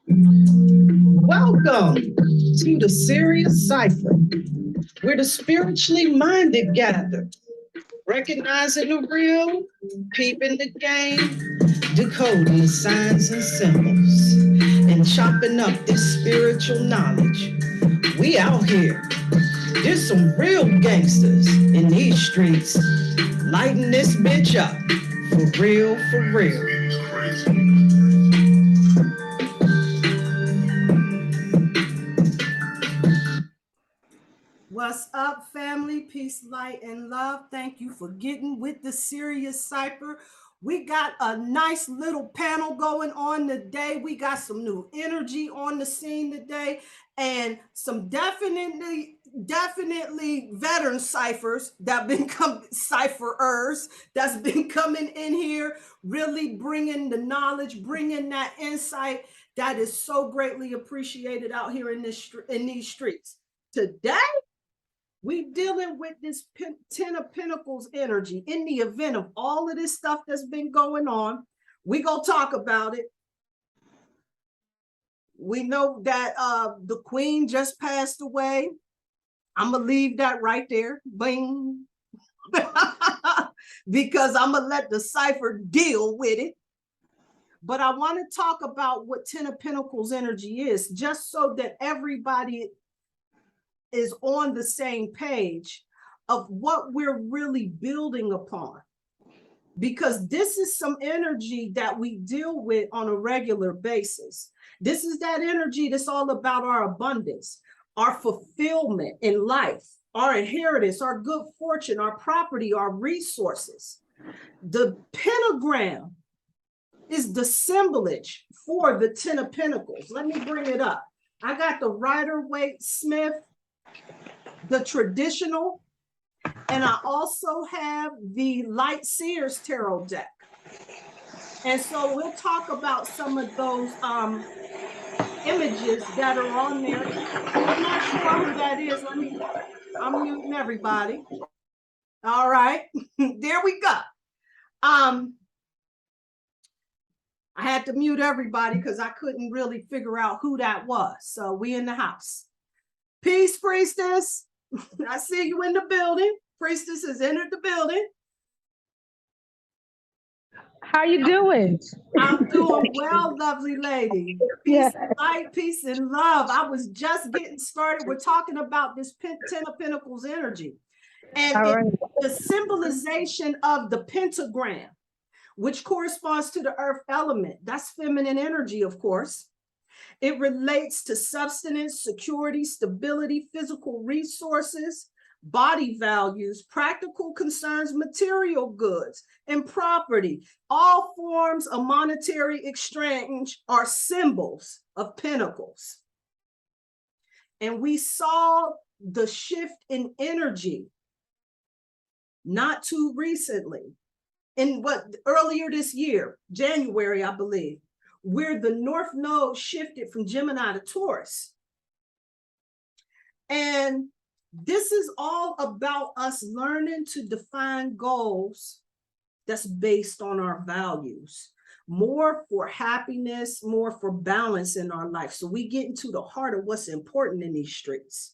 Welcome to the Sirius Cypher, where the spiritually minded gather, recognizing the real, peeping the game, decoding the signs and symbols, and chopping up this spiritual knowledge. We out here. There's some real gangsters in these streets, lighting this bitch up. For real, for real. What's up, family? Peace, light, and love. Thank you for getting with the Sirius Cypher. We got a nice little panel going on today. We got some new energy on the scene today, and some definitely veteran ciphers that been cipherers that's been coming in here, really bringing the knowledge, bringing that insight that is so greatly appreciated out here in these streets. Today, we dealing with this Ten of Pentacles energy in the event of all of this stuff that's been going on. We gonna talk about it. We know that the queen just passed away. I'm gonna leave that right there. Bing. Because I'm gonna let the cipher deal with it. But I want to talk about what Ten of Pentacles energy is, just so that everybody is on the same page of what we're really building upon. Because this is some energy that we deal with on a regular basis. This is that energy that's all about our abundance, our fulfillment in life, our inheritance, our good fortune, our property, our resources. The pentagram is the symbolage for the Ten of Pentacles. Let me bring it up. I got the Rider-Waite-Smith, the traditional, and I also have the Light Seers Tarot deck. And so we'll talk about some of those images that are on there. I'm not sure who that is. I'm muting everybody. All right, there we go. I had to mute everybody because I couldn't really figure out who that was. So we in the house. Peace, Priestess. I see you in the building. Priestess has entered the building. How you doing? I'm doing well, lovely lady. Peace and light, peace and love. I was just getting started. We're talking about this Ten of Pentacles energy. And the symbolization of the pentagram, which corresponds to the earth element. That's feminine energy, of course. It relates to substance, security, stability, physical resources, body values, practical concerns, material goods, and property. All forms of monetary exchange are symbols of pentacles. And we saw the shift in energy not too recently, earlier this year, January, I believe, where the North Node shifted from Gemini to Taurus. And this is all about us learning to define goals that's based on our values, more for happiness, more for balance in our life. So we get into the heart of what's important in these streets.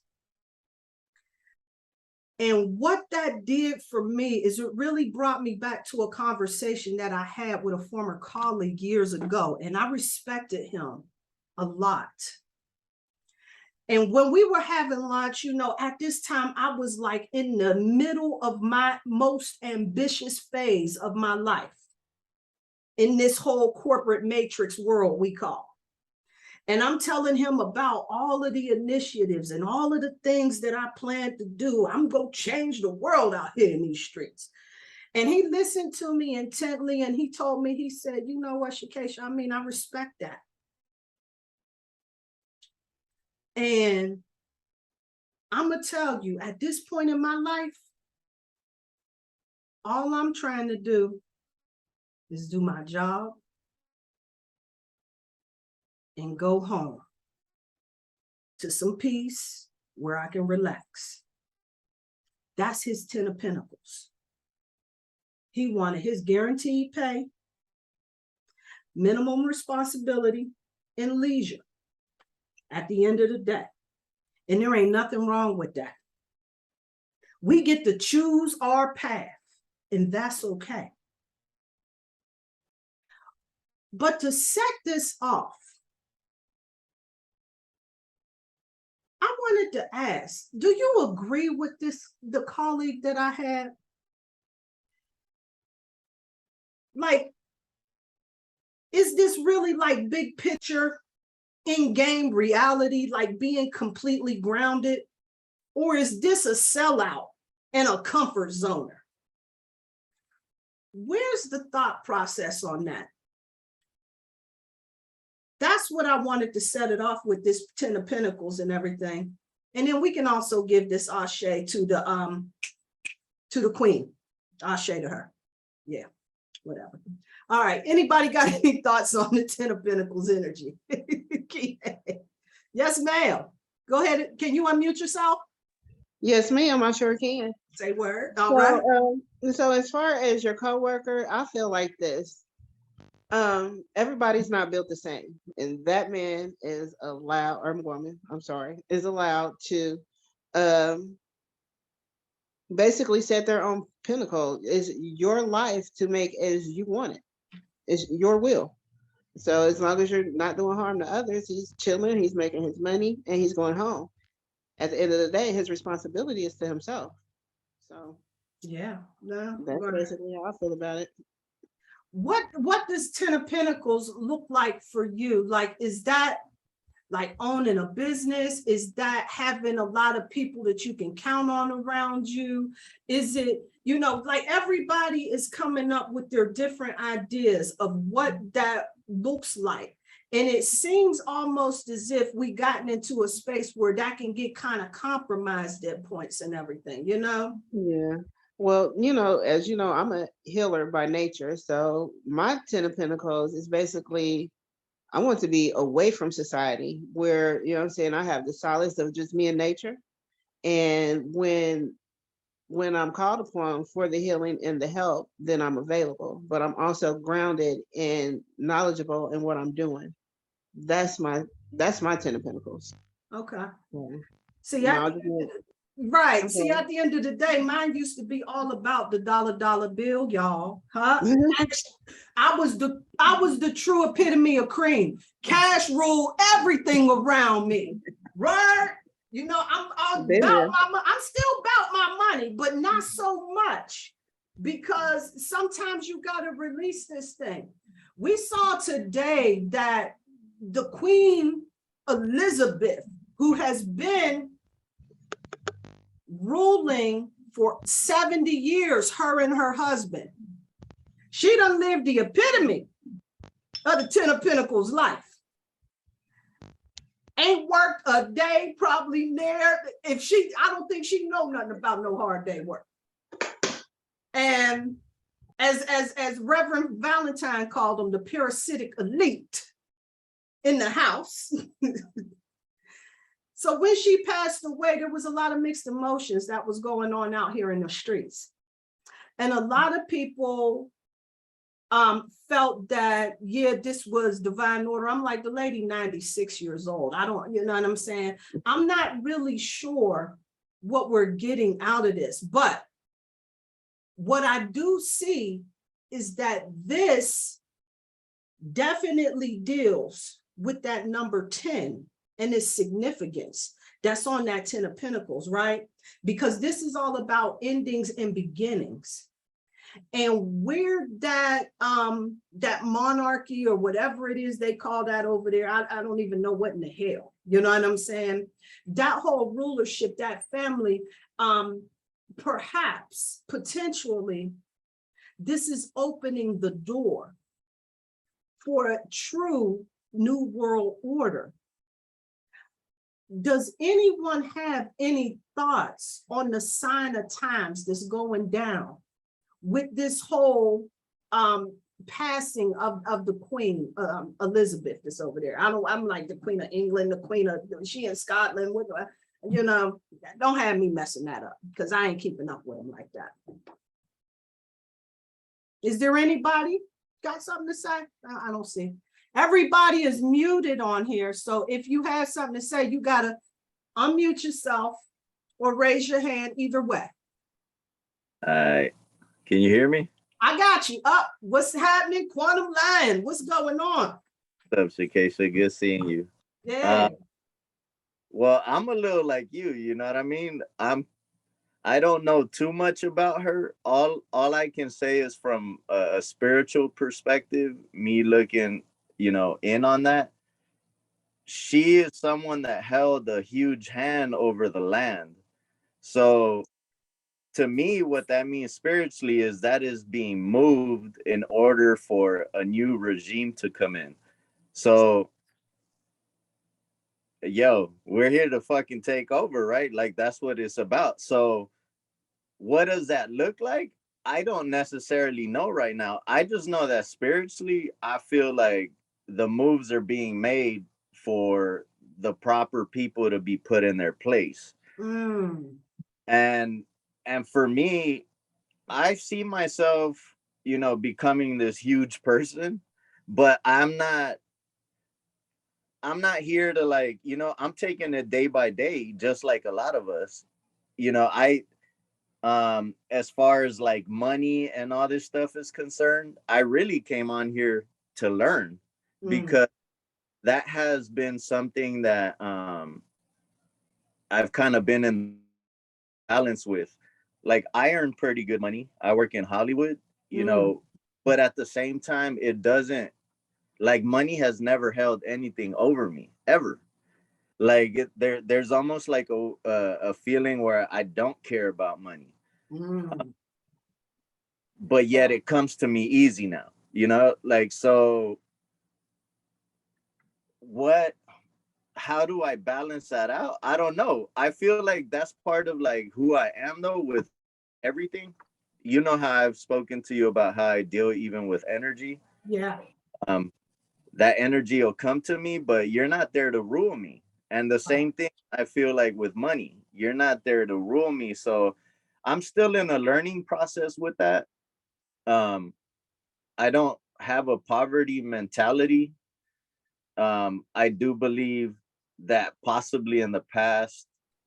And what that did for me is it really brought me back to a conversation that I had with a former colleague years ago, and I respected him a lot. And when we were having lunch, you know, at this time, I was like in the middle of my most ambitious phase of my life in this whole corporate matrix world we call. And I'm telling him about all of the initiatives and all of the things that I plan to do. I'm going to change the world out here in these streets. And he listened to me intently, and he told me, he said, you know what, Shakesha, I mean, I respect that. And I'm going to tell you, at this point in my life, all I'm trying to do is do my job and go home to some peace where I can relax. That's his Ten of Pentacles. He wanted his guaranteed pay, minimum responsibility, and leisure at the end of the day. And there ain't nothing wrong with that. We get to choose our path, and that's okay. But to set this off, I wanted to ask, do you agree with the colleague that I had? Like, is this really like big picture, in-game reality, like being completely grounded? Or is this a sellout and a comfort zoner? Where's the thought process on that? That's what I wanted to set it off with, this 10 of Pentacles and everything. And then we can also give this ashe to the queen. Ashe to her. Yeah, whatever. All right, anybody got any thoughts on the 10 of Pentacles energy? Yes, ma'am. Go ahead. Can you unmute yourself? Yes, ma'am, I sure can. Say word. All right. So as far as your coworker, I feel like this. Everybody's not built the same, and that man is allowed, or woman, I'm sorry, is allowed to basically set their own pinnacle. It's your life to make as you want it. It's your will. So as long as you're not doing harm to others, he's chilling, he's making his money, and he's going home. At the end of the day, his responsibility is to himself. So Yeah, no, that's basically how I feel about it. What does 10 of Pentacles look like for you? Like, is that like owning a business? Is that having a lot of people that you can count on around you? Is it, you know, like everybody is coming up with their different ideas of what that looks like. And it seems almost as if we gotten into a space where that can get kind of compromised at points and everything, you know? Yeah. Well, you know, as you know, I'm a healer by nature. So my 10 of Pentacles is basically, I want to be away from society where, you know what I'm saying, I have the solace of just me and nature. And when I'm called upon for the healing and the help, then I'm available. But I'm also grounded and knowledgeable in what I'm doing. That's my 10 of Pentacles. Okay. Yeah. See, right. See, at the end of the day, mine used to be all about the dollar bill, y'all. Huh? I was the true epitome of cream. Cash ruled everything around me. Right? You know, I'm still about my money, but not so much, because sometimes you got to release this thing. We saw today that the Queen Elizabeth, who has been ruling for 70 years, her and her husband, she done lived the epitome of the 10 of Pentacles life. Ain't worked a day probably there. I don't think she know nothing about no hard day work. And as Reverend Valentine called them, the parasitic elite in the house. So when she passed away, there was a lot of mixed emotions that was going on out here in the streets. And a lot of people felt that, yeah, this was divine order. I'm like, the lady 96 years old. I don't, you know what I'm saying? I'm not really sure what we're getting out of this. But what I do see is that this definitely deals with that number 10 and its significance that's on that 10 of Pentacles, right? Because this is all about endings and beginnings. And where that monarchy or whatever it is they call that over there, I don't even know what in the hell, you know what I'm saying? That whole rulership, that family, perhaps, potentially, this is opening the door for a true new world order. Does anyone have any thoughts on the sign of times that's going down with this whole passing of the Queen Elizabeth that's over there? I'm like the Queen of England, the Queen of, she in Scotland, you know, don't have me messing that up, because I ain't keeping up with them like that. Is there anybody got something to say? I don't see. Everybody is muted on here. So if you have something to say, you gotta unmute yourself or raise your hand either way. All right. Can you hear me? I got you. Up. What's happening? Quantum Lion. What's going on? What's up, Shakesha? Good seeing you. Yeah. Well, I'm a little like you know what I mean? I don't know too much about her. All I can say is from a spiritual perspective, me looking, in on that. She is someone that held a huge hand over the land. So to me, what that means spiritually is that is being moved in order for a new regime to come in. So, yo, we're here to fucking take over, right? Like, that's what it's about. So, what does that look like? I don't necessarily know right now. I just know that spiritually, I feel like the moves are being made for the proper people to be put in their place. Mm. And for me, I see myself, becoming this huge person, but I'm not here to like, I'm taking it day by day, just like a lot of us. I as far as like money and all this stuff is concerned, I really came on here to learn because that has been something that I've kind of been in balance with. Like I earn pretty good money. I work in Hollywood, but at the same time, it doesn't, like, money has never held anything over me ever. Like there's almost like a feeling where I don't care about money, but yet it comes to me easy now. Like, so what? How do I balance that out? I don't know. I feel like that's part of like who I am though, with everything. You know how I've spoken to you about how I deal even with energy. Yeah. That energy will come to me, but you're not there to rule me. And the same thing I feel like with money. You're not there to rule me. So I'm still in a learning process with that. I don't have a poverty mentality. I do believe that possibly in the past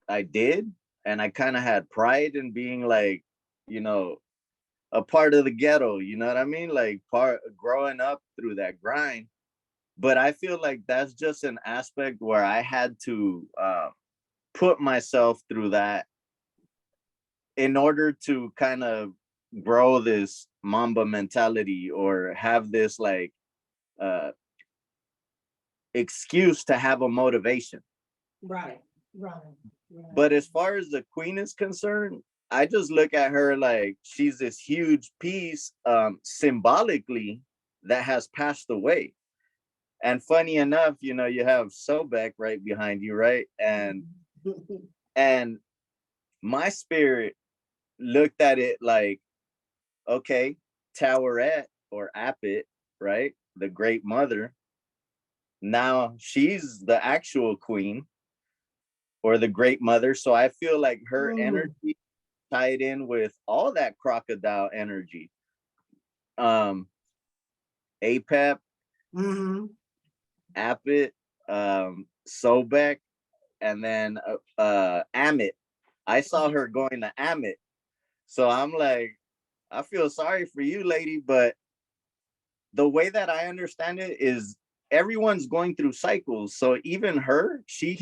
I did, and I kind of had pride in being like, you know, a part of the ghetto, you know what I mean? Like part growing up through that grind. But I feel like that's just an aspect where I had to put myself through that in order to kind of grow this Mamba mentality or have this like uh excuse to have a motivation. Right. But as far as the queen is concerned, I just look at her like she's this huge piece symbolically that has passed away. And funny enough, you have Sobek right behind you, right? And my spirit looked at it like, okay, Towerette or Appet, right? The great mother. Now she's the actual queen or the great mother. So I feel like her energy tied in with all that crocodile energy. Apep, Appet, Sobek, and then Amit. I saw her going to Amit. So I'm like, I feel sorry for you, lady, but the way that I understand it is everyone's going through cycles. So even her, she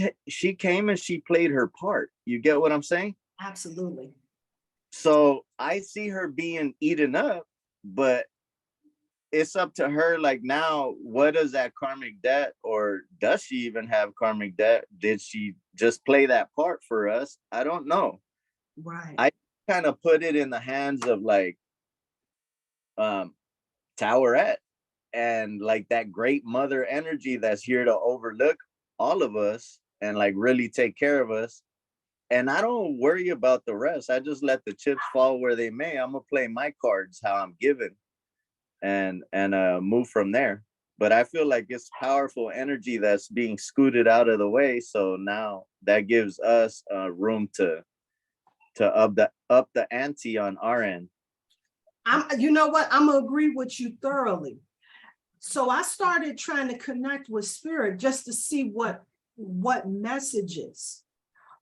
came and she played her part. You get what I'm saying? Absolutely. So I see her being eaten up, but it's up to her. Like now, what is that karmic debt, or does she even have karmic debt? Did she just play that part for us? I don't know. Right. I kind of put it in the hands of like Towerette and like that great mother energy that's here to overlook all of us and like really take care of us. And I don't worry about the rest. I just let the chips fall where they may. I'm gonna play my cards how I'm given and move from there. But I feel like it's powerful energy that's being scooted out of the way. So now that gives us room to up the ante on our end. You know what? I'm gonna agree with you thoroughly. So I started trying to connect with spirit just to see what messages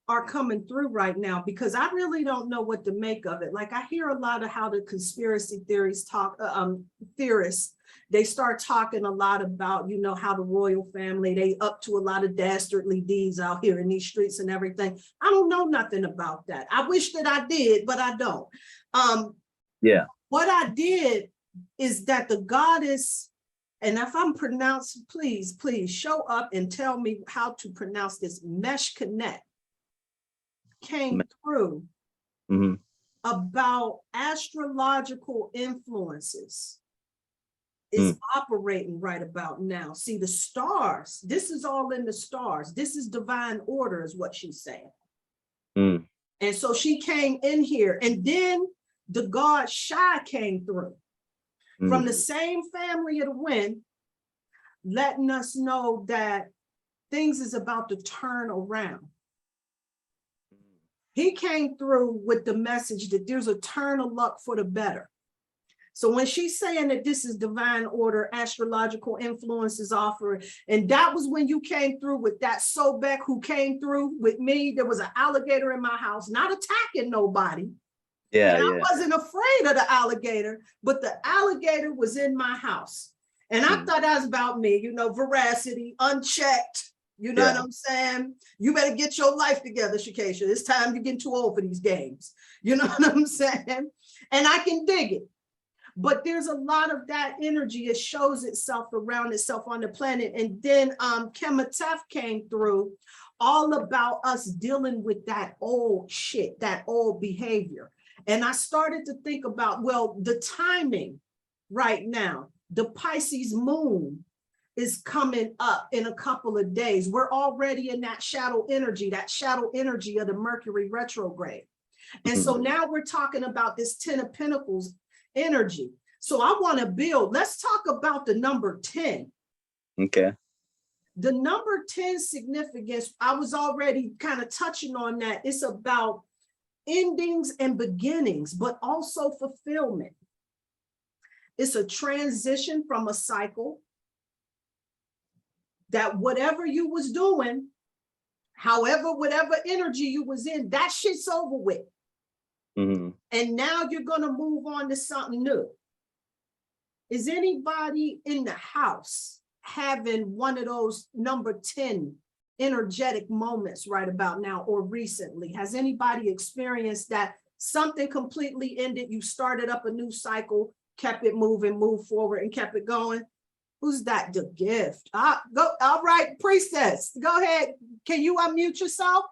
are coming through right now, because I really don't know what to make of it. Like I hear a lot of how the conspiracy theories theorists, they start talking a lot about, you know, how the royal family, they up to a lot of dastardly deeds out here in these streets and everything. I don't know nothing about that. I wish that I did, but I don't. Yeah. What I did is that the goddess, and if I'm pronouncing, please show up and tell me how to pronounce this, Meshkanet, came through about astrological influences is operating right about now. See, the stars, this is all in the stars. This is divine order is what she's saying. And so she came in here, and then the god Shai came through from the same family of the wind, letting us know that things is about to turn around. He came through with the message that there's a turn of luck for the better. So when she's saying that this is divine order, astrological influences offer, and that was when you came through with that Sobek who came through with me. There was an alligator in my house, not attacking nobody. Yeah, and yeah. I wasn't afraid of the alligator, but the alligator was in my house. And I thought that was about me, you know, veracity, unchecked. You know what I'm saying? You better get your life together, Shakesha. It's time to get too old for these games. You know what I'm saying? And I can dig it. But there's a lot of that energy. It shows itself around itself on the planet. And then Kemetef came through, all about us dealing with that old shit, that old behavior. And I started to think about, well, the timing right now, the Pisces moon is coming up in a couple of days. We're already in that shadow energy of the Mercury retrograde. And so now we're talking about this 10 of Pentacles energy. So I want to build, let's talk about the number 10. Okay. The number 10 significance, I was already kind of touching on that. It's about endings and beginnings, but also fulfillment. It's a transition from a cycle that whatever you was doing, however, whatever energy you was in, that shit's over with. And now you're going to move on to something new. Is anybody in the house having one of those number 10 energetic moments right about now or recently? Has anybody experienced that something completely ended, you started up a new cycle, kept it moving, moved forward and kept it going? Who's that? The gift. Go. All right, Priestess, go ahead. Can you unmute yourself?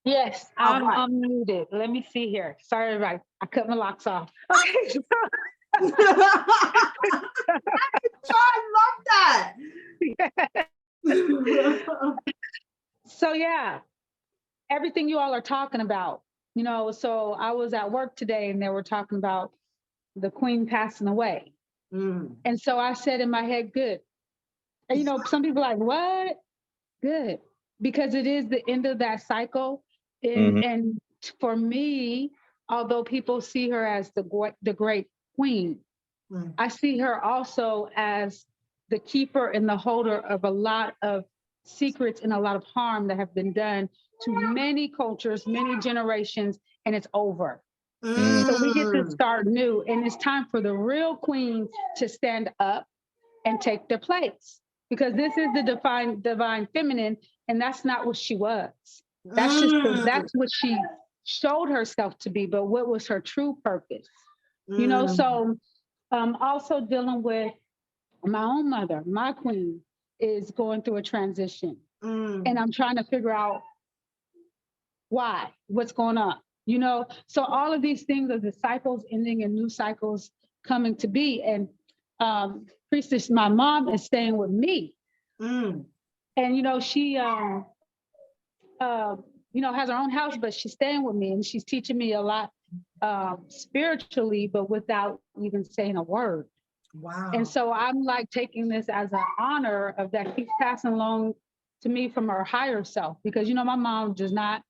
Yes, I'm All right. unmuted. Let me see here. Sorry, right. I cut my locks off. Okay. I love that. So yeah, everything you all are talking about, you know, so I was at work today and they were talking about the queen passing away. And so I said in my head, good. And, you know, some people are like, what? Good. Because it is the end of that cycle. And for me, although people see her as the great queen, I see her also as the keeper and the holder of a lot of secrets and a lot of harm that have been done to many cultures, many generations, and it's over. So we get to start new, and it's time for the real queen to stand up and take their place, because this is the divine feminine, and that's not what she was. That's that's what she showed herself to be, but what was her true purpose? You know, so also dealing with my own mother, my queen, is going through a transition, and I'm trying to figure out why, what's going on. You know, so all of these things are the cycles ending and new cycles coming to be. And Priestess, my mom, is staying with me. And, you know, she, you know, has her own house, but she's staying with me and she's teaching me a lot spiritually, but without even saying a word. Wow. And so I'm like taking this as an honor of that keeps passing along to me from her higher self, because, you know, my mom does not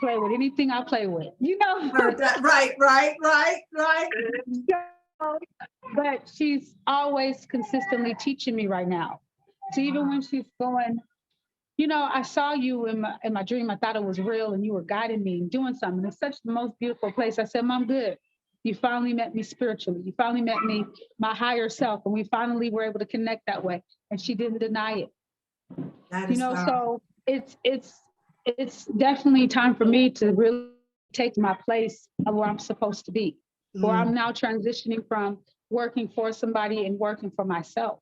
play with anything I play with, you know. Right. But she's always consistently teaching me right now. So even when she's going, I saw you in my dream. I thought it was real, and you were guiding me and doing something. It's such the most beautiful place. I said, Mom, good. You finally met me spiritually. You finally met me, my higher self, and we finally were able to connect that way. And she didn't deny it. That is So it's definitely time for me to really take my place of where I'm supposed to be. Where I'm now transitioning from working for somebody and working for myself,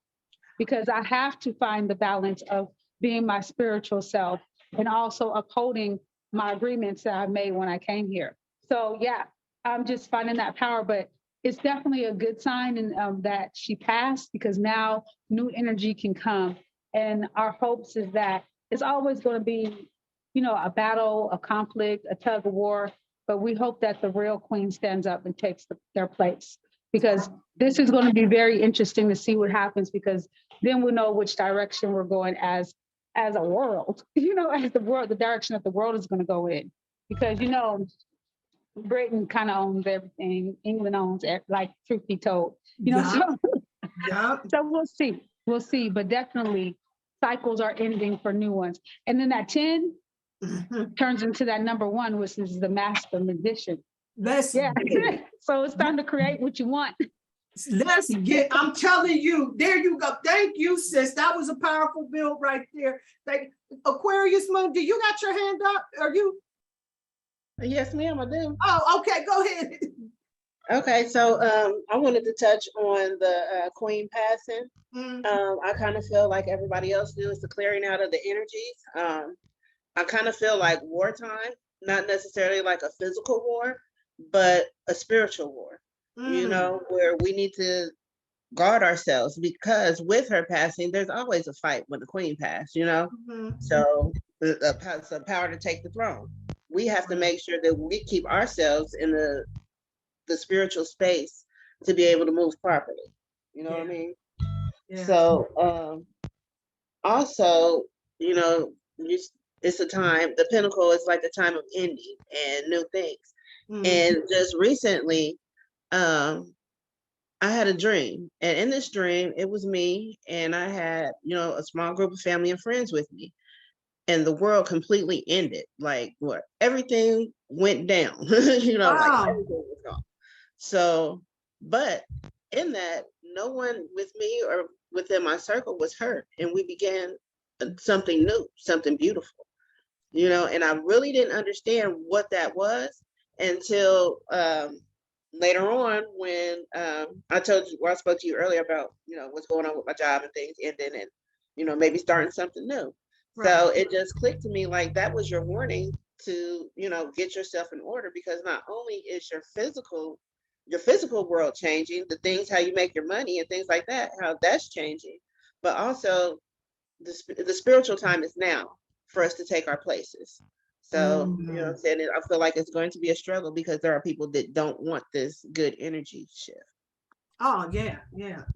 because I have to find the balance of being my spiritual self and also upholding my agreements that I made when I came here. So yeah, I'm just finding that power, but it's definitely a good sign that she passed, because now new energy can come. And our hopes is that it's always going to be, a battle, a conflict, a tug of war, but we hope that the real queen stands up and takes their place, because this is going to be very interesting to see what happens, because then we'll know which direction we're going as a world, as the direction that the world is going to go in. Because, Britain kind of owns everything. England owns it, like truth be told. So we'll see. We'll see. But definitely cycles are ending for new ones. And then that 10 turns into that number 1, which is the master magician. Yeah. So it's time to create what you want. Let's get, I'm telling you, there you go. Thank you, sis. That was a powerful build right there. Aquarius Moon, do you got your hand up? Are you? Yes, ma'am, I do. Oh, okay, go ahead. Okay, so I wanted to touch on the queen passing. I kind of feel like everybody else do, is the clearing out of the energies. I kind of feel like wartime, not necessarily like a physical war, but a spiritual war, where we need to guard ourselves, because with her passing, there's always a fight when the queen passed, So the power to take the throne. We have to make sure that we keep ourselves in the spiritual space to be able to move properly. You know what I mean? Yeah. So also, it's a time, the pinnacle is like a time of ending and new things. And just recently, I had a dream, and in this dream, it was me, and I had, a small group of family and friends with me, and the world completely ended. Like everything went down, like everything was gone. So, but in that, no one with me or within my circle was hurt, and we began something new, something beautiful, and I really didn't understand what that was until later on, when I spoke to you earlier about, what's going on with my job and things ending, and, maybe starting something new. Right. So it just clicked to me, like, that was your warning to, get yourself in order, because not only is your physical world changing, the things, how you make your money and things like that, how that's changing, but also the spiritual time is now for us to take our places. So, you know what I'm saying? I feel like it's going to be a struggle, because there are people that don't want this good energy shift. Oh yeah,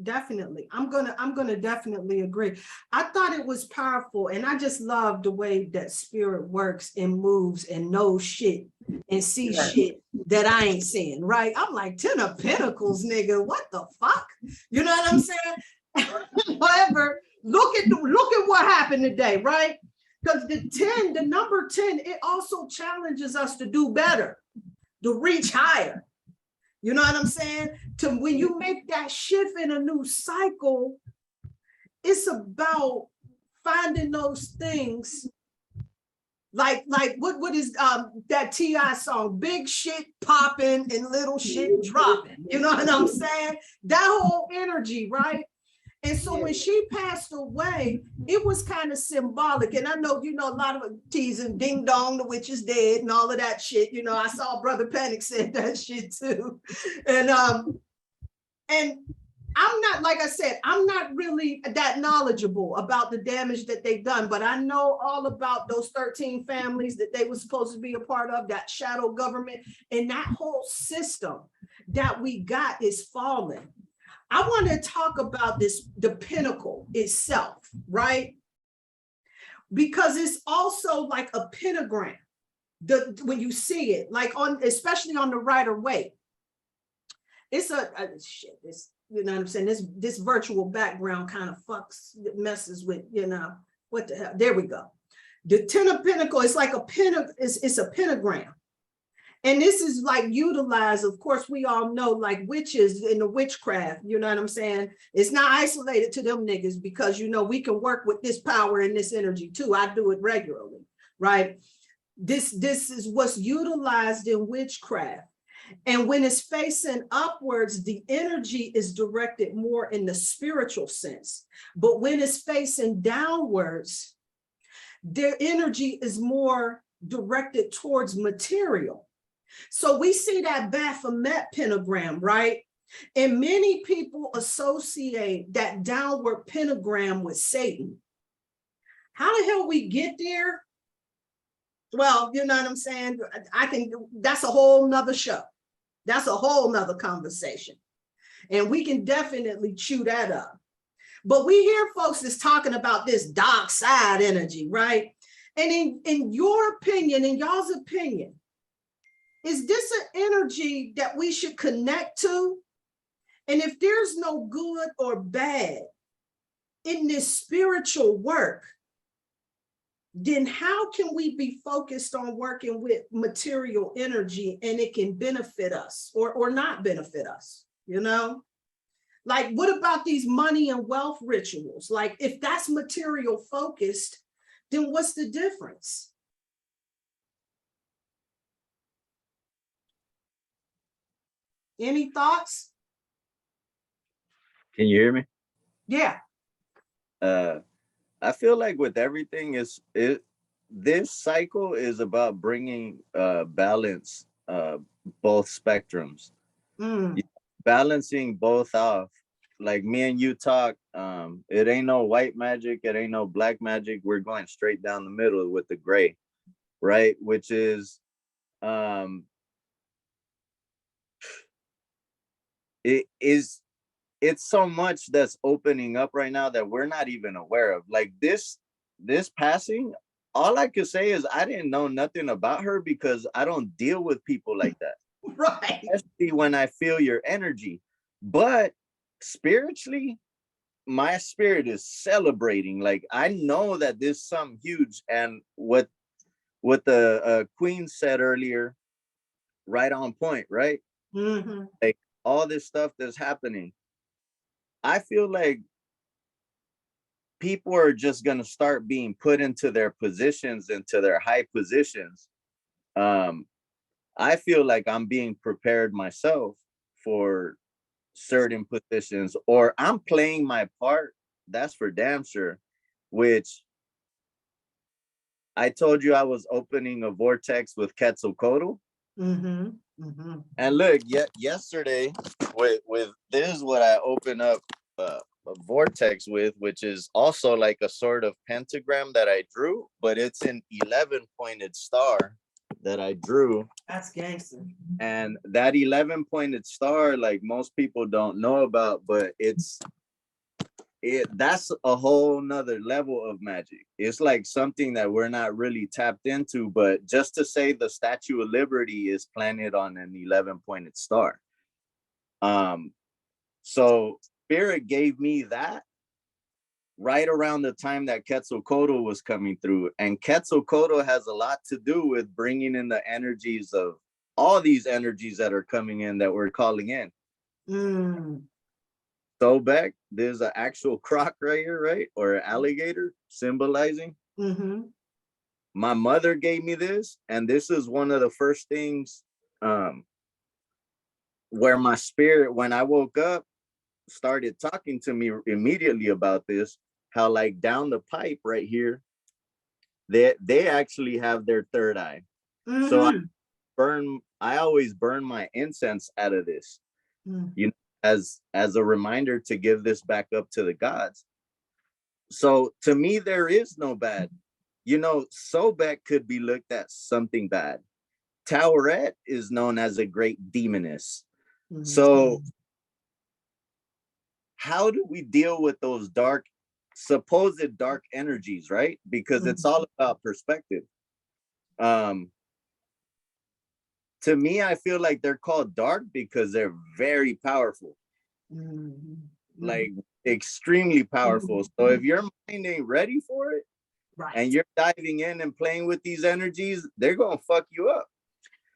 definitely. I'm gonna definitely agree. I thought it was powerful, and I just love the way that spirit works and moves and knows shit and sees shit that I ain't seeing. Right? I'm like, 10 of Pentacles, nigga. What the fuck? You know what I'm saying? However, look at what happened today, right? Because the number 10, it also challenges us to do better, to reach higher. You know what I'm saying? When you make that shift in a new cycle, it's about finding those things. Like what is that T.I. song? Big shit popping and little shit dropping. You know what I'm saying? That whole energy, right? And so when she passed away, it was kind of symbolic. And I know, a lot of teasing, ding dong, the witch is dead and all of that shit. I saw Brother Panic said that shit too. And I'm not, like I said, I'm not really that knowledgeable about the damage that they've done, but I know all about those 13 families that they were supposed to be a part of, that shadow government, and that whole system that we got is falling. I want to talk about the pinnacle itself, right? Because it's also like a pentagram. When you see it, like especially on the Rider-Waite, it's a shit. It's, you know what I'm saying? This virtual background kind of messes with, you know, what the hell? There we go. The 10 of Pentacles, it's like it's a pentagram. And this is like utilized, of course, we all know, like witches in the witchcraft, you know what I'm saying? It's not isolated to them niggas, because, you know, we can work with this power and this energy too. I do it regularly, right? This is what's utilized in witchcraft. And when it's facing upwards, the energy is directed more in the spiritual sense. But when it's facing downwards, their energy is more directed towards material. So we see that Baphomet pentagram, right? And many people associate that downward pentagram with Satan. How the hell we get there? Well, you know what I'm saying? I think that's a whole nother show. That's a whole nother conversation. And we can definitely chew that up. But we hear folks that's talking about this dark side energy, right? And in your opinion, in y'all's opinion, is this an energy that we should connect to? And if there's no good or bad in this spiritual work, then how can we be focused on working with material energy and it can benefit us or not benefit us, you know? Like, what about these money and wealth rituals? Like, if that's material focused, then what's the difference? Any thoughts? Can you hear me? Yeah. I feel like with everything this cycle is about bringing balance, both spectrums, balancing both off. Like me and you talk, it ain't no white magic, it ain't no black magic. We're going straight down the middle with the gray, right? Which is it's so much that's opening up right now that we're not even aware of. Like this passing, all I could say is I didn't know nothing about her because I don't deal with people like that. Right. Especially when I feel your energy. But spiritually, my spirit is celebrating. Like I know that there's something huge. And what the queen said earlier, right on point, right? Mm-hmm. Like all this stuff that's happening, I feel like people are just going to start being put into their positions, into their high positions. I feel like I'm being prepared myself for certain positions, or I'm playing my part. That's for damn sure. Which I told you I was opening a vortex with Quetzalcoatl. Mm-hmm. Mm-hmm. And look, yesterday with this is what I opened up a vortex with, which is also like a sort of pentagram that I drew, but it's an 11-pointed star that I drew. That's gangster. And that 11-pointed star, like most people don't know about, but that's a whole nother level of magic. It's like something that we're not really tapped into, but just to say the Statue of Liberty is planted on an 11-pointed star. So Spirit gave me that right around the time that Quetzalcoatl was coming through. And Quetzalcoatl has a lot to do with bringing in the energies of all these energies that are coming in that we're calling in. So back, there's an actual croc right here, right? Or an alligator symbolizing. Mm-hmm. My mother gave me this, and this is one of the first things where my spirit, when I woke up, started talking to me immediately about this, how like down the pipe right here, they actually have their third eye. Mm-hmm. So I always burn my incense out of this. You know, as a reminder to give this back up to the gods. So to me, there is no bad. You know, Sobek could be looked at something bad. Tauret is known as a great demoness. Mm-hmm. So how do we deal with those supposed dark energies, right? Because it's all about perspective. to me, I feel like they're called dark because they're very powerful, like extremely powerful. So if your mind ain't ready for it, right, and you're diving in and playing with these energies, they're gonna fuck you up.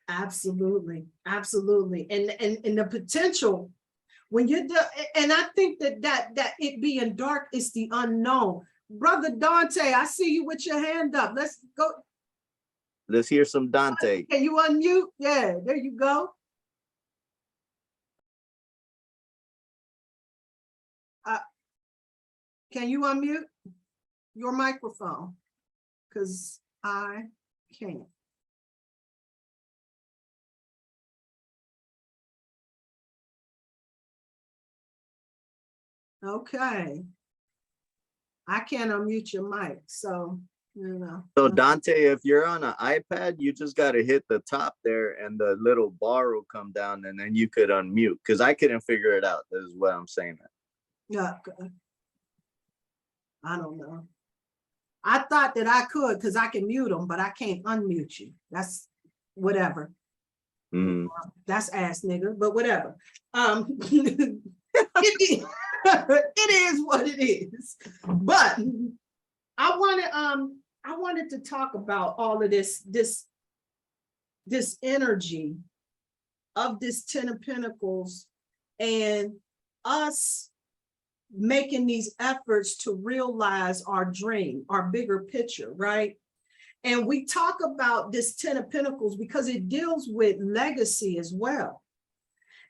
absolutely, absolutely, and the potential when you're and I think that it being dark is the unknown. Brother Dante, I see you with your hand up. Let's go. Let's hear some Dante. Can you unmute? Yeah, there you go. Can you unmute your microphone? Because I can't. Okay. I can't unmute your mic, so, you know. So Dante, if you're on an iPad, you just got to hit the top there and the little bar will come down and then you could unmute, because I couldn't figure it out. This is what I'm saying. Yeah, I don't know. I thought that I could because I can mute them, but I can't unmute you. That's whatever. That's ass nigga, but whatever. It is what it is. But I wanted to talk about all of this energy of this 10 of Pentacles and us making these efforts to realize our dream, our bigger picture, right? And we talk about this 10 of Pentacles because it deals with legacy as well.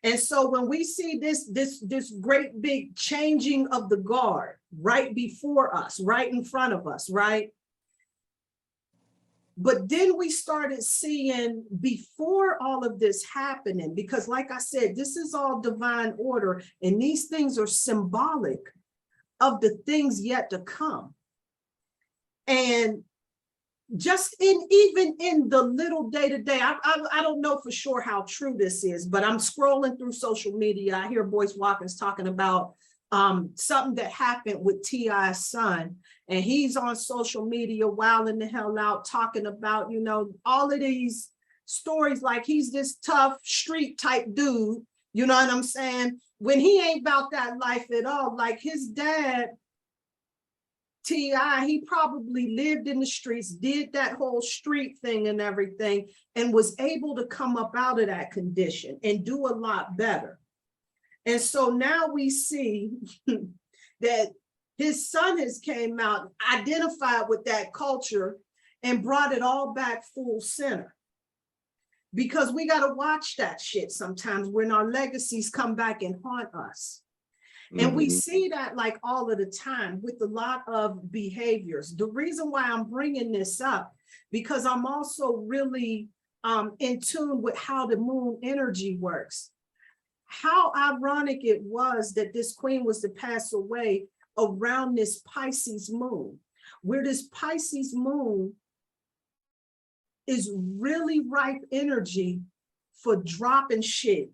And so when we see this great big changing of the guard right before us, right in front of us, right? But then we started seeing before all of this happening, because like I said, this is all divine order and these things are symbolic of the things yet to come. And just even in the little day-to-day, I don't know for sure how true this is, but I'm scrolling through social media. I hear Boyce Watkins talking about something that happened with T.I.'s son, and he's on social media wilding the hell out, talking about, you know, all of these stories like he's this tough street type dude, you know what I'm saying? When he ain't about that life at all. Like his dad, T.I., he probably lived in the streets, did that whole street thing and everything, and was able to come up out of that condition and do a lot better. And so now we see that his son has came out, identified with that culture, and brought it all back full center. Because we got to watch that shit sometimes when our legacies come back and haunt us. And we see that like all of the time with a lot of behaviors. The reason why I'm bringing this up, because I'm also really in tune with how the moon energy works. How ironic it was that this queen was to pass away around this Pisces moon, where this Pisces moon is really ripe energy for dropping shit,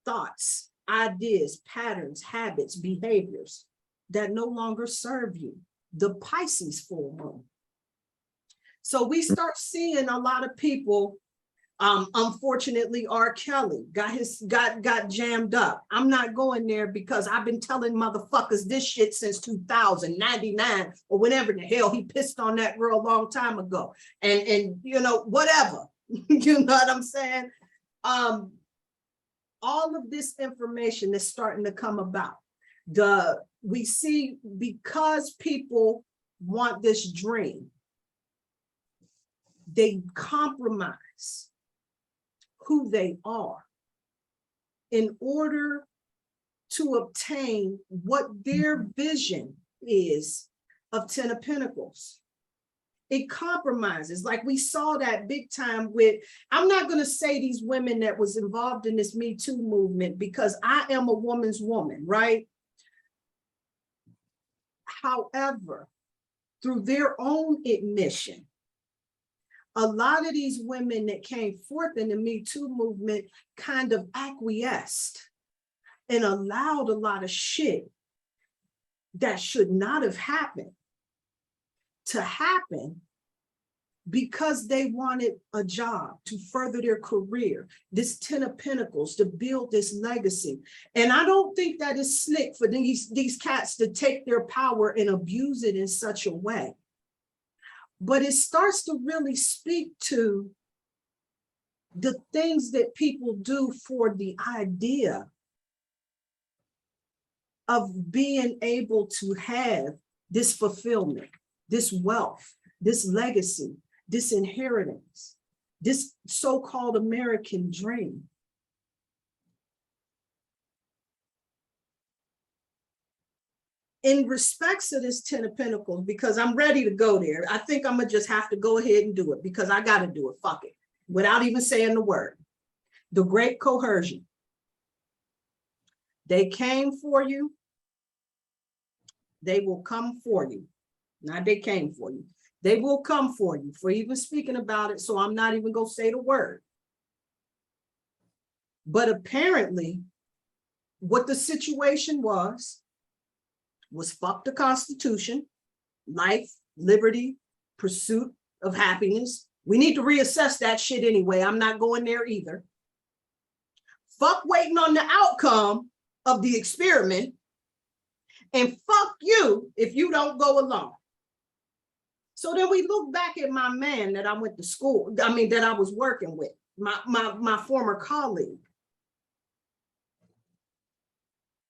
thoughts, ideas, patterns, habits, behaviors that no longer serve you. The Pisces full moon. So we start seeing a lot of people, unfortunately, R. Kelly got jammed up. I'm not going there because I've been telling motherfuckers this shit since 2099 or whenever the hell he pissed on that girl a long time ago. And you know, whatever, you know what I'm saying? All of this information is starting to come about. We see because people want this dream, they compromise who they are in order to obtain what their vision is of 10 of Pentacles. It compromises, like we saw that big time with, I'm not going to say these women that was involved in this Me Too movement, because I am a woman's woman, right? However, through their own admission, a lot of these women that came forth in the Me Too movement kind of acquiesced and allowed a lot of shit that should not have happened to happen because they wanted a job to further their career, this 10 of Pentacles, to build this legacy. And I don't think that is slick for these cats to take their power and abuse it in such a way. But it starts to really speak to the things that people do for the idea of being able to have this fulfillment, this wealth, this legacy, this inheritance, this so-called American dream. In respects to this 10 of Pentacles, because I'm ready to go there, I think I'm gonna just have to go ahead and do it because I gotta do it, fuck it, without even saying the word. The great coercion. They came for you. They will come for you. Not they came for you. They will come for you for even speaking about it. So I'm not even going to say the word. But apparently, what the situation was fuck the Constitution, life, liberty, pursuit of happiness. We need to reassess that shit anyway. I'm not going there either. Fuck waiting on the outcome of the experiment. And fuck you if you don't go along. So then we look back at my man that I went to school, that I was working with, my former colleague,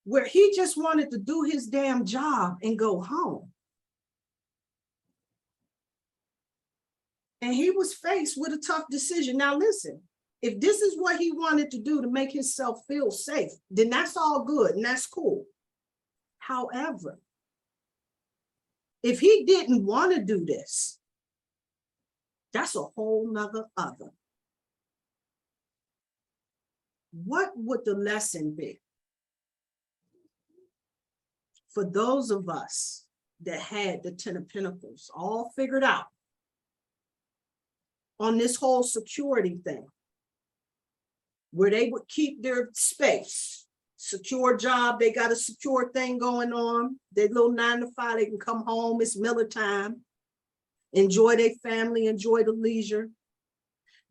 where he just wanted to do his damn job and go home. And he was faced with a tough decision. Now listen, if this is what he wanted to do to make himself feel safe, then that's all good and that's cool. However, if he didn't want to do this, that's a whole nother other. What would the lesson be for those of us that had the 10 of Pentacles all figured out on this whole security thing, where they would keep their space? Secure job, they got a secure thing going on. Their little 9 to 5, they can come home, it's Miller time. Enjoy their family, enjoy the leisure.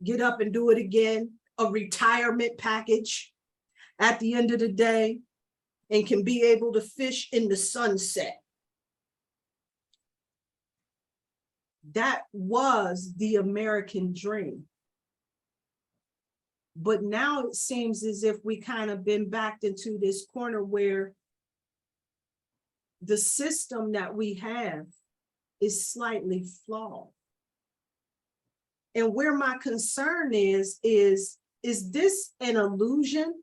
Get up and do it again. A retirement package at the end of the day, and can be able to fish in the sunset. That was the American dream. But now it seems as if we kind of been backed into this corner where the system that we have is slightly flawed. And where my concern is this an illusion?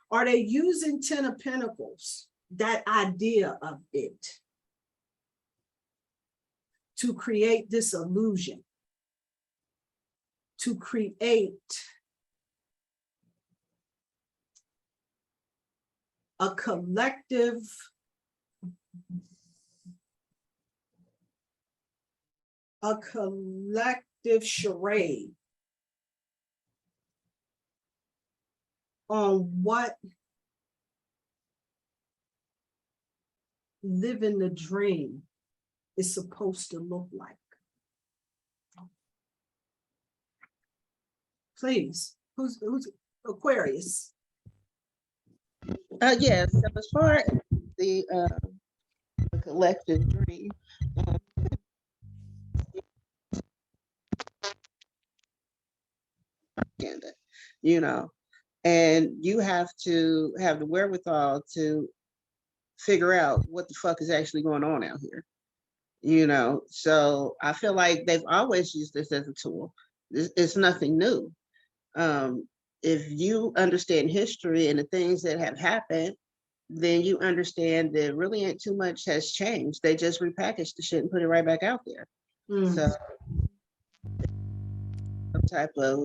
Are they using 10 of Pentacles, that idea of it, to create this illusion, to create a collective charade on what living the dream is supposed to look like? Please, who's Aquarius? Yes, so as far as the collective dream, you know, and you have to have the wherewithal to figure out what the fuck is actually going on out here, you know. So I feel like they've always used this as a tool. It's nothing new. If you understand history and the things that have happened, then you understand that really ain't too much has changed. They just repackaged the shit and put it right back out there. So some type of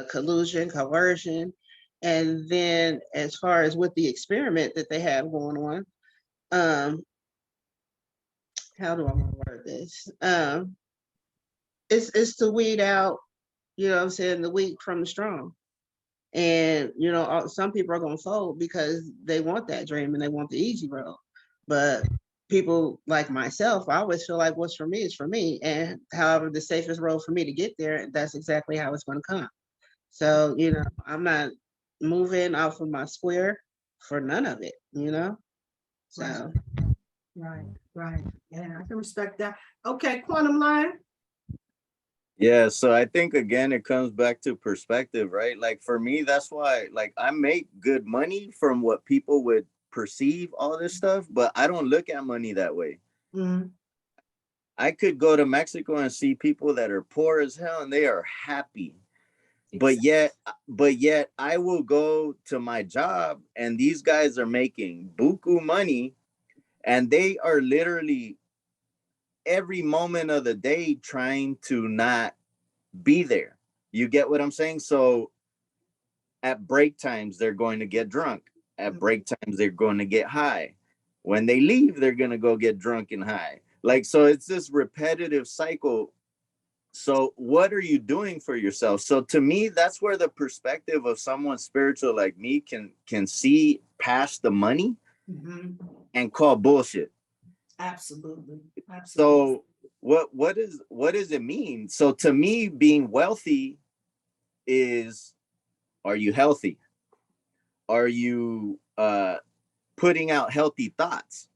collusion, coercion. And then as far as with the experiment that they have going on, how do I want to word this? It's to weed out, you know what I'm saying, the weak from the strong. And, you know, some people are going to fold because they want that dream and they want the easy road. But people like myself, I always feel like what's for me is for me. And however the safest road for me to get there, that's exactly how it's going to come. So, you know, I'm not moving off of my square for none of it, you know? So. Right. Yeah, I can respect that. Okay, quantum line. Yeah, so I think again it comes back to perspective, right? Like for me, that's why like I make good money from what people would perceive all this stuff, but I don't look at money that way. Mm, I could go to Mexico and see people that are poor as hell and they are happy. But yet I will go to my job and these guys are making buku money and they are literally every moment of the day trying to not be there. You get what I'm saying? So at break times, they're going to get drunk. At break times, they're going to get high. When they leave, they're going to go get drunk and high. Like, so it's this repetitive cycle. So what are you doing for yourself? So to me, that's where the perspective of someone spiritual like me can see past the money mhm. and call bullshit. Absolutely. So what does it mean? So to me, being wealthy is, are you healthy? Are you putting out healthy thoughts?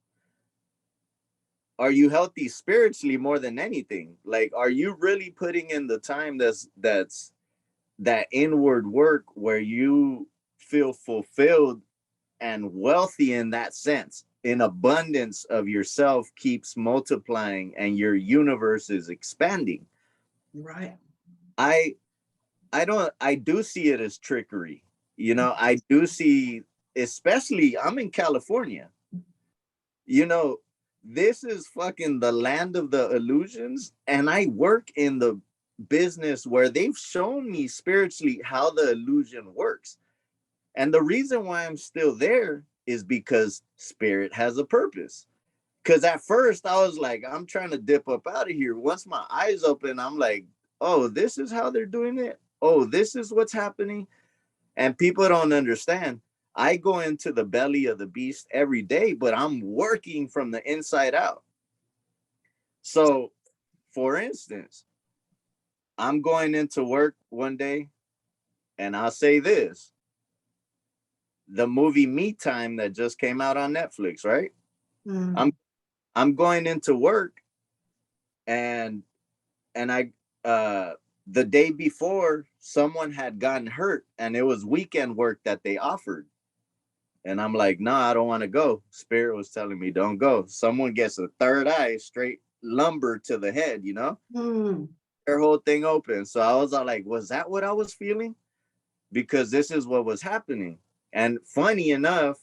Are you healthy spiritually more than anything? Like, are you really putting in the time that's that inward work where you feel fulfilled and wealthy in that sense? In abundance of yourself keeps multiplying and your universe is expanding. Right. I I do see it as trickery. You know, I do see, especially I'm in California. You know, this is fucking the land of the illusions. And I work in the business where they've shown me spiritually how the illusion works. And the reason why I'm still there is because spirit has a purpose. Because at first I was like, I'm trying to dip up out of here. Once my eyes open, I'm like, oh, this is how they're doing it. Oh, this is what's happening. And people don't understand. I go into the belly of the beast every day, but I'm working from the inside out. So, for instance, I'm going into work one day, and I'll say this: the movie Me Time that just came out on Netflix, right? Mm. I'm going into work, and I the day before someone had gotten hurt, and it was weekend work that they offered. And I'm like, no, I don't want to go. Spirit was telling me, don't go. Someone gets a third eye, straight lumber to the head, you know, Mm. their whole thing open. So I was all like, was that what I was feeling? Because this is what was happening. And funny enough,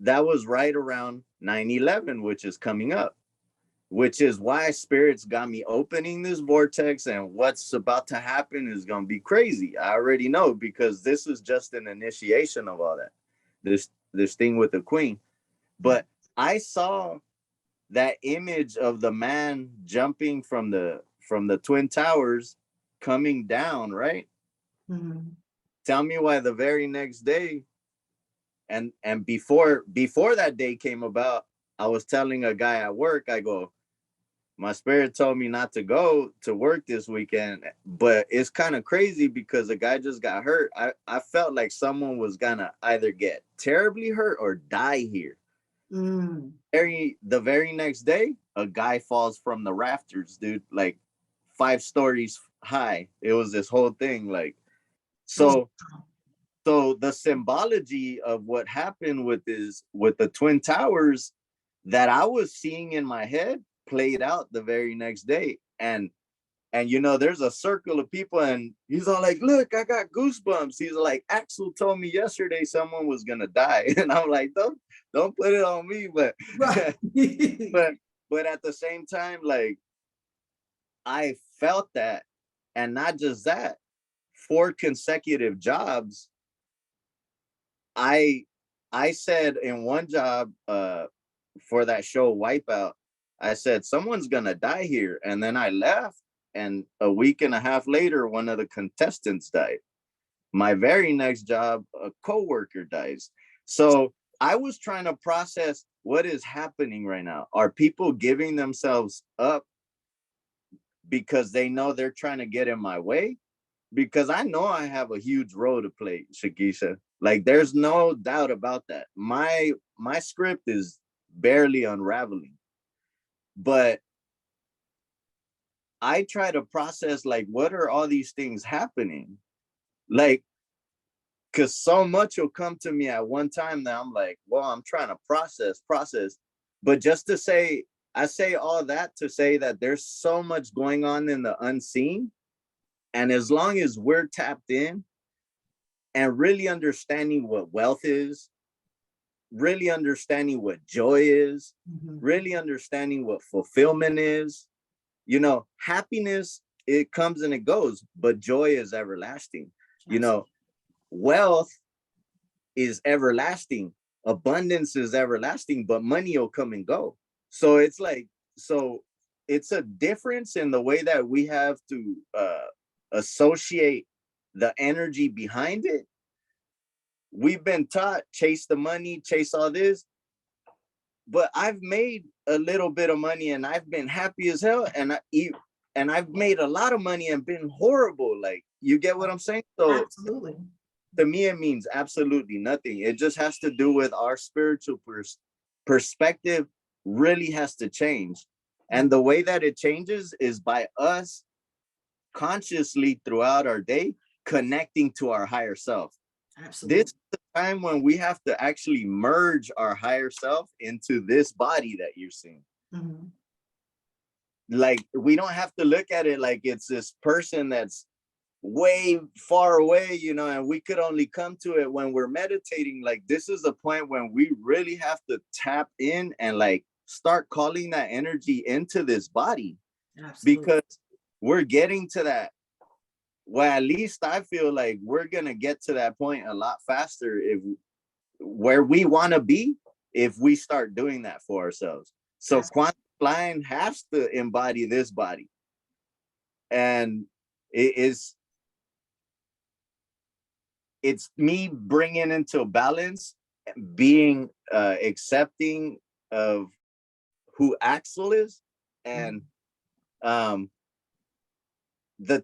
that was right around 9/11, which is coming up, which is why spirits got me opening this vortex. And what's about to happen is going to be crazy. I already know, because this is just an initiation of all that. This thing with the queen. But I saw that image of the man jumping from the twin towers coming down, right? Mm. Tell me why the very next day, and before that day came about, I was telling a guy at work, I go, my spirit told me not to go to work this weekend, but it's kind of crazy because the guy just got hurt. I felt like someone was gonna either get terribly hurt or die here. Mm. The very next day, a guy falls from the rafters, dude, like 5 stories high. It was this whole thing, like, so the symbology of what happened with the twin towers that I was seeing in my head played out the very next day. And you know, there's a circle of people, and he's all like, look, I got goosebumps. He's like, Axel told me yesterday someone was gonna die. And I'm like, don't put it on me. But Right. but at the same time, like, I felt that. And not just that, 4 consecutive jobs. I said in one job, for that show Wipeout, I said someone's gonna die here. And then I left, and a week and a half later, one of the contestants died. My very next job, a coworker dies. So I was trying to process what is happening right now? Are people giving themselves up because they know they're trying to get in my way? Because I know I have a huge role to play, Shakisha. Like, there's no doubt about that. My script is barely unraveling, but I try to process, like, what are all these things happening? Like, because so much will come to me at one time that I'm like, well, I'm trying to process. But just to say, I say all that to say that there's so much going on in the unseen. And as long as we're tapped in and really understanding what wealth is, really understanding what joy is, really understanding what fulfillment is, you know, happiness, it comes and it goes, but joy is everlasting. You know, wealth is everlasting, abundance is everlasting, but money will come and go. So it's like, so it's a difference in the way that we have to associate the energy behind it. We've been taught chase the money, chase all this, but I've made a little bit of money and I've been happy as hell, and I've made a lot of money and been horrible. Like, you get what I'm saying? So Absolutely. to me, it means absolutely nothing. It just has to do with our spiritual perspective really has to change. And the way that it changes is by us consciously throughout our day connecting to our higher self. Absolutely. This is the time when we have to actually merge our higher self into this body that you're seeing. Like, we don't have to look at it like it's this person that's way far away, you know, and we could only come to it when we're meditating. Like, this is the point when we really have to tap in and like start calling that energy into this body. Absolutely. Because we're getting to that. Well, at least I feel like we're gonna get to that point a lot faster if where we want to be, if we start doing that for ourselves. So quantum flying has to embody this body, and it's me bringing into balance, being accepting of who Axel is, and the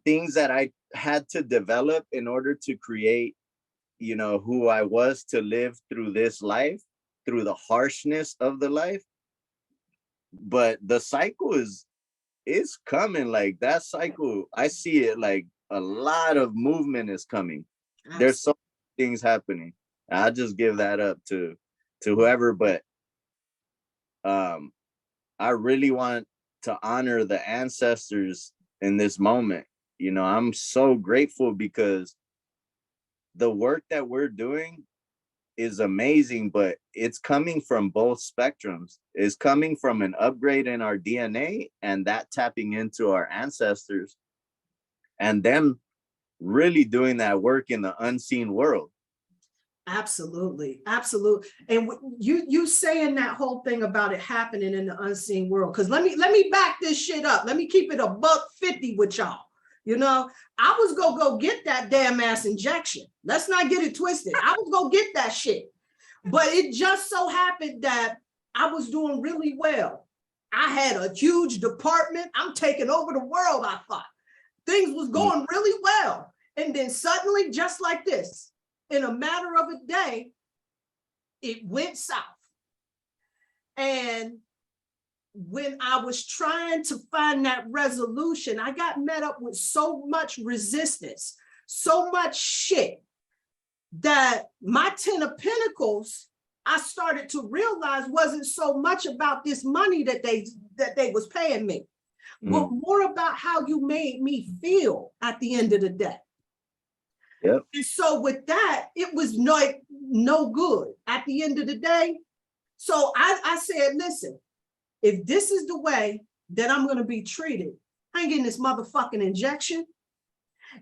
things that I had to develop in order to create, you know, who I was to live through this life, through the harshness of the life. But the cycle is coming. Like, that cycle, I see it like a lot of movement is coming. Absolutely. There's so many things happening. I just give that up to whoever, but I really want to honor the ancestors in this moment. You know, I'm so grateful because the work that we're doing is amazing, but it's coming from both spectrums. It's coming from an upgrade in our DNA and that tapping into our ancestors and them really doing that work in the unseen world. Absolutely. Absolutely. And you saying that whole thing about it happening in the unseen world, because let me back this shit up. Let me keep it $150 with y'all. You know, I was gonna go get that damn ass injection. Let's not get it twisted. I was gonna get that shit. But it just so happened that I was doing really well. I had a huge department. I'm taking over the world, I thought. Things was going really well. And then suddenly, just like this, in a matter of a day, it went south. And when I was trying to find that resolution, I got met up with so much resistance, so much shit, that my 10 of Pentacles, I started to realize wasn't so much about this money that they was paying me, but more about how you made me feel at the end of the day. Yep. And so with that, it was no good at the end of the day. So I said, listen, if this is the way that I'm going to be treated, I ain't getting this motherfucking injection.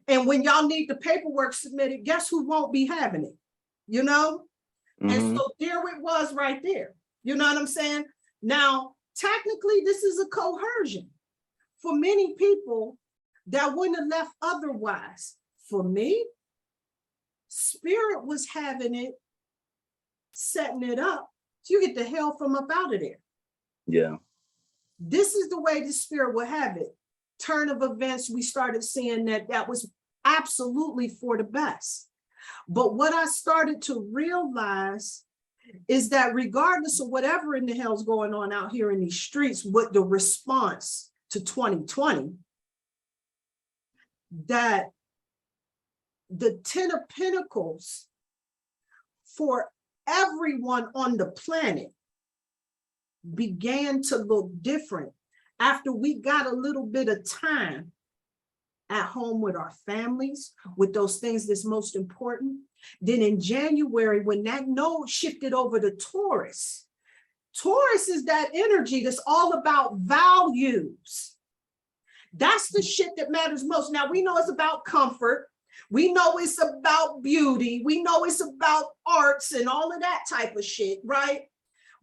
And when y'all need the paperwork submitted, guess who won't be having it? You know? And so there it was right there. You know what I'm saying? Now, technically, this is a coercion for many people that wouldn't have left otherwise. For me, Spirit was having it, setting it up you get the hell from up out of there. Yeah. This is the way the spirit will have it. Turn of events, we started seeing that was absolutely for the best. But what I started to realize is that regardless of whatever in the hell's going on out here in these streets, what the response to 2020, that the 10 of Pentacles for everyone on the planet began to look different after we got a little bit of time at home with our families, with those things that's most important. Then in January, when that node shifted over to Taurus, Taurus is that energy that's all about values. That's the shit that matters most. Now, we know it's about comfort. We know it's about beauty. We know it's about arts and all of that type of shit, right?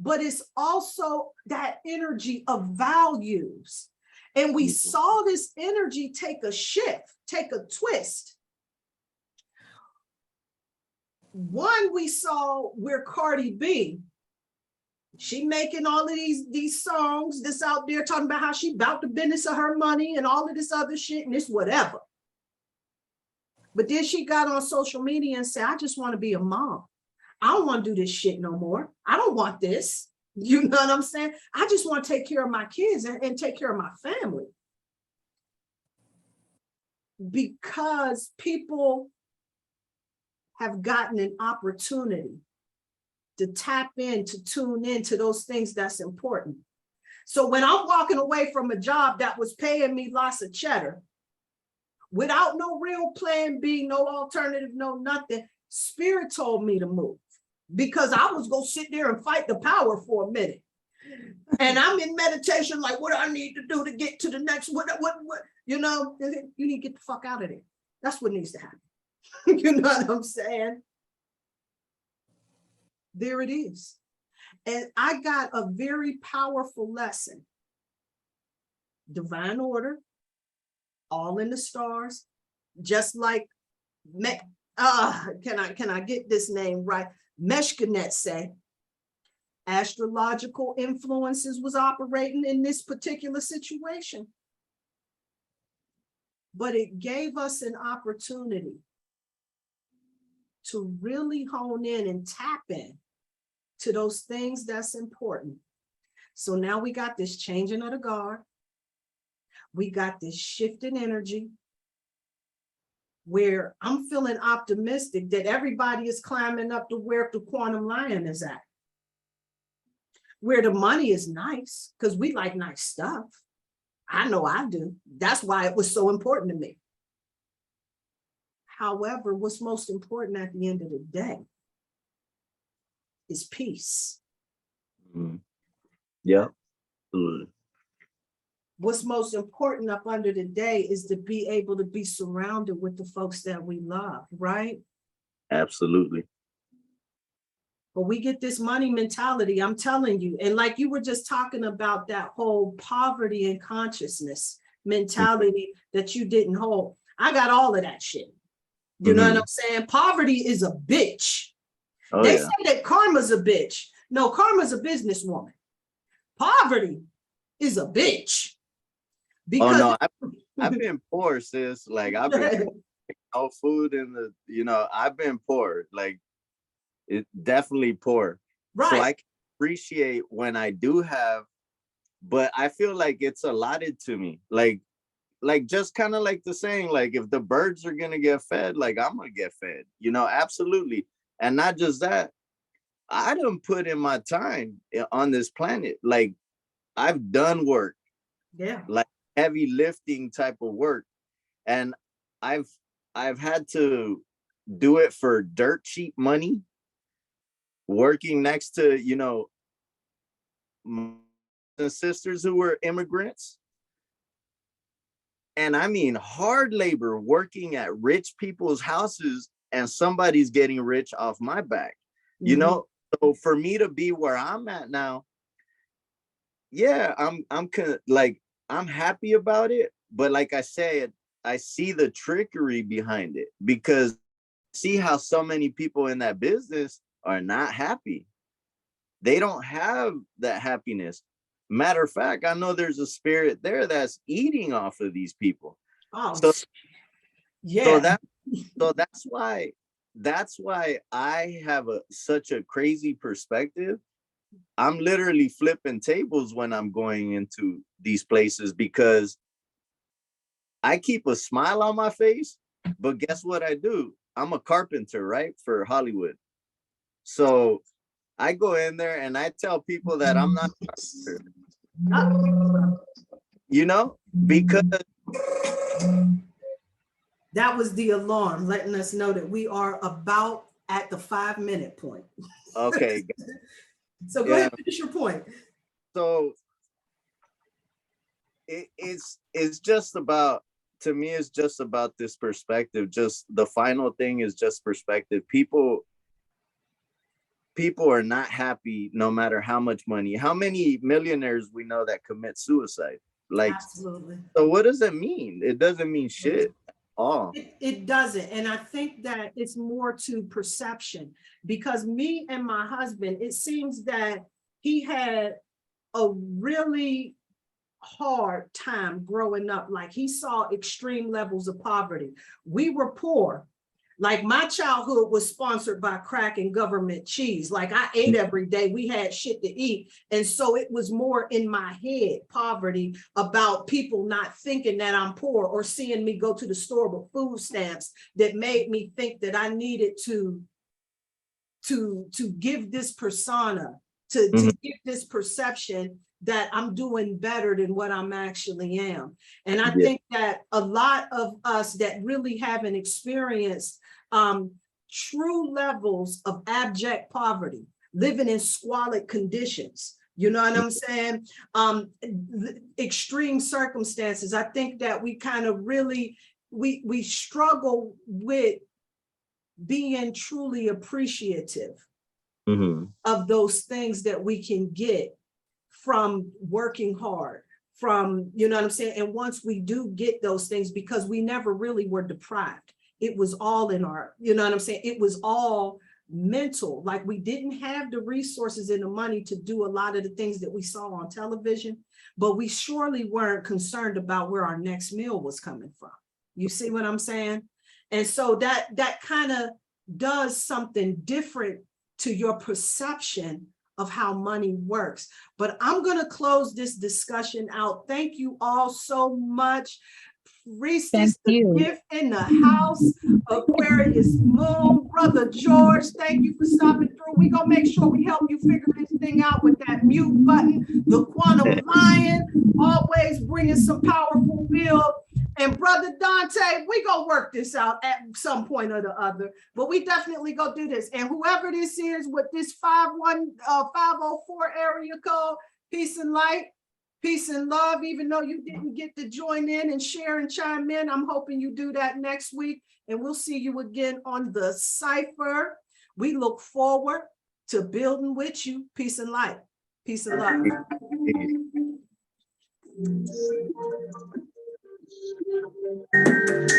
But it's also that energy of values. And we saw this energy take a shift, take a twist. One, we saw where Cardi B, she making all of these songs that's out there talking about how she about the business of her money and all of this other shit and this whatever. But then she got on social media and said, I just want to be a mom. I don't want to do this shit no more. I don't want this. You know what I'm saying? I just want to take care of my kids and take care of my family. Because people have gotten an opportunity to tap in, to tune in to those things that's important. So when I'm walking away from a job that was paying me lots of cheddar, without no real plan B, no alternative, no nothing, Spirit told me to move. Because I was going to sit there and fight the power for a minute. And I'm in meditation, like, what do I need to do to get to the next, what, you know, you need to get the fuck out of there. That's what needs to happen. You know what I'm saying? There it is. And I got a very powerful lesson. Divine order, all in the stars, just like, can I get this name right? Meshkanet say astrological influences was operating in this particular situation. But it gave us an opportunity to really hone in and tap in to those things that's important. So now we got this changing of the guard. We got this shift in energy where I'm feeling optimistic that everybody is climbing up to where the quantum lion is at. Where the money is nice, because we like nice stuff. I know I do. That's why it was so important to me. However, what's most important at the end of the day is peace. Mm. Yeah. Mm. What's most important up under the day is to be able to be surrounded with the folks that we love, right? Absolutely. But we get this money mentality, I'm telling you. And like you were just talking about that whole poverty and consciousness mentality that you didn't hold. I got all of that shit. You know what I'm saying? Poverty is a bitch. Oh, They yeah. say that karma's a bitch. No, karma's a businesswoman. Poverty is a bitch. Because Oh no, I've been poor, sis. Like I've been no food in the, you know, I've been poor. Like it definitely poor. right. So I can appreciate when I do have, but I feel like it's allotted to me. Like just kind of like the saying, like if the birds are gonna get fed, like I'm gonna get fed, you know, absolutely. And not just that, I done put in my time on this planet. Like I've done work, Yeah. like heavy lifting type of work. And I've had to do it for dirt cheap money, working next to, you know, and sisters who were immigrants. And I mean hard labor, working at rich people's houses, and somebody's getting rich off my back. You know, so for me to be where I'm at now, yeah, I'm happy about it. But like I said, I see the trickery behind it, because see how so many people in that business are not happy. They don't have that happiness. Matter of fact, I know there's a spirit there that's eating off of these people. Oh, So, yeah. so that's why I have such a crazy perspective. I'm literally flipping tables when I'm going into these places because I keep a smile on my face, but guess what I do? I'm a carpenter, right? For Hollywood. So I go in there and I tell people that I'm not a carpenter, you know, because that was the alarm letting us know that we are about at the 5-minute point. okay. So go ahead, finish your point. So it's just about, to me, it's just about this perspective. Just the final thing is just perspective. People are not happy no matter how much money. How many millionaires we know that commit suicide? Like, absolutely. So what does it mean? It doesn't mean shit at all. It doesn't. And I think that it's more to perception, because me and my husband, it seems that he had a really hard time growing up. Like, he saw extreme levels of poverty. We were poor. Like, my childhood was sponsored by crack and government cheese. Like, I ate every day. We had shit to eat. And so it was more in my head, poverty, about people not thinking that I'm poor or seeing me go to the store with food stamps, that made me think that I needed to give this persona, to give this perception that I'm doing better than what I'm actually am. And I think that a lot of us that really haven't experienced true levels of abject poverty, living in squalid conditions, you know what I'm saying? Extreme circumstances. I think that we kind of really, we struggle with being truly appreciative of those things that we can get from working hard, from, you know what I'm saying? And once we do get those things, because we never really were deprived, it was all in our, you know what I'm saying? It was all mental. Like, we didn't have the resources and the money to do a lot of the things that we saw on television, but we surely weren't concerned about where our next meal was coming from. You see what I'm saying? And so that kind of does something different to your perception of how money works. But I'm going to close this discussion out. Thank you all so much. Priestess, the gift in the house, Aquarius Moon, Brother George, thank you for stopping through. We're going to make sure we help you figure this thing out with that mute button. The Quantum Lion, always bringing some powerful build. And Brother Dante, we gonna work this out at some point or the other, but we definitely go do this. And whoever this is with this 504 area code, peace and light, peace and love. Even though you didn't get to join in and share and chime in, I'm hoping you do that next week. And we'll see you again on the Cypher. We look forward to building with you. Peace and light. Peace and love.